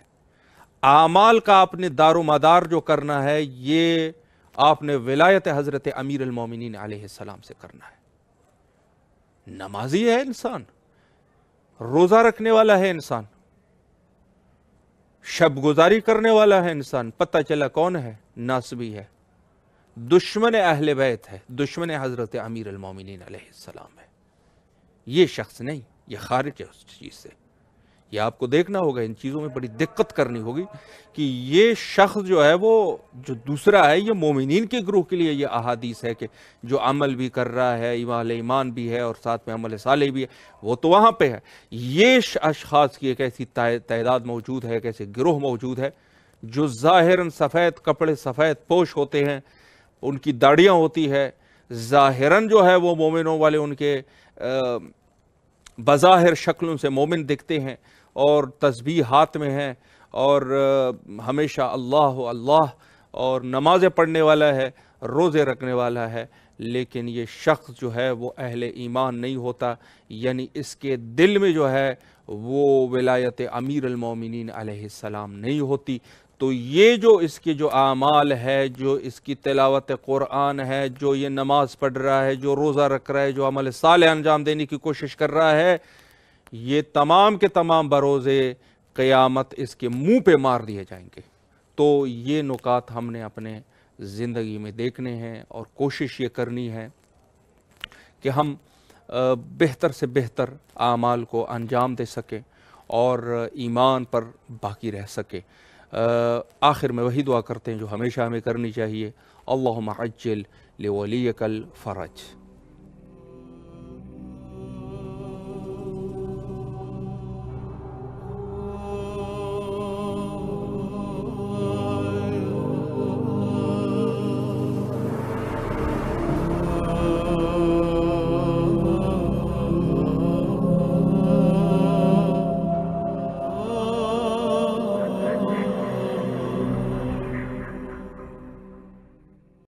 اعمال کا آپ نے دار و مدار جو کرنا ہے یہ آپ نے ولایت حضرت امیر المومنین علیہ السلام سے کرنا ہے۔ نمازی ہے انسان، روزہ رکھنے والا ہے انسان، شب گزاری کرنے والا ہے انسان، پتہ چلا کون ہے؟ ناصبی ہے، دشمن اہل بیت ہے، دشمن حضرت امیر المومنین علیہ السلام ہے۔ یہ شخص نہیں، یہ خارج ہے اس چیز سے۔ یہ آپ کو دیکھنا ہوگا، ان چیزوں میں بڑی دقت کرنی ہوگی کہ یہ شخص جو ہے وہ جو دوسرا ہے، یہ مومنین کے گروہ کے لیے یہ احادیث ہے کہ جو عمل بھی کر رہا ہے، ایمان بھی ہے اور ساتھ میں عمل صالح بھی ہے، وہ تو وہاں پہ ہے۔ یہ اشخاص کی ایک ایسی تعداد موجود ہے، ایک ایسے گروہ موجود ہے جو ظاہراً سفید کپڑے، سفید پوش ہوتے ہیں، ان کی داڑیاں ہوتی ہے، ظاہراً جو ہے وہ مومنوں والے ان کے بظاہر شکلوں سے مومن دکھتے ہیں، اور تسبیح ہاتھ میں ہے، اور ہمیشہ اللہ اللہ اور نمازیں پڑھنے والا ہے، روزے رکھنے والا ہے، لیکن یہ شخص جو ہے وہ اہل ایمان نہیں ہوتا، یعنی اس کے دل میں جو ہے وہ ولایت امیر المومنین علیہ السلام نہیں ہوتی۔ تو یہ جو اس کے جو اعمال ہے، جو اس کی تلاوت قرآن ہے، جو یہ نماز پڑھ رہا ہے، جو روزہ رکھ رہا ہے، جو عمل صالح انجام دینے کی کوشش کر رہا ہے، یہ تمام کے تمام بروز قیامت اس کے منہ پہ مار دیے جائیں گے۔ تو یہ نکات ہم نے اپنے زندگی میں دیکھنے ہیں، اور کوشش یہ کرنی ہے کہ ہم بہتر سے بہتر اعمال کو انجام دے سکیں اور ایمان پر باقی رہ سکیں۔ آخر میں وہی دعا کرتے ہیں جو ہمیشہ ہمیں کرنی چاہیے، اللہم عجل لولیک الفرج۔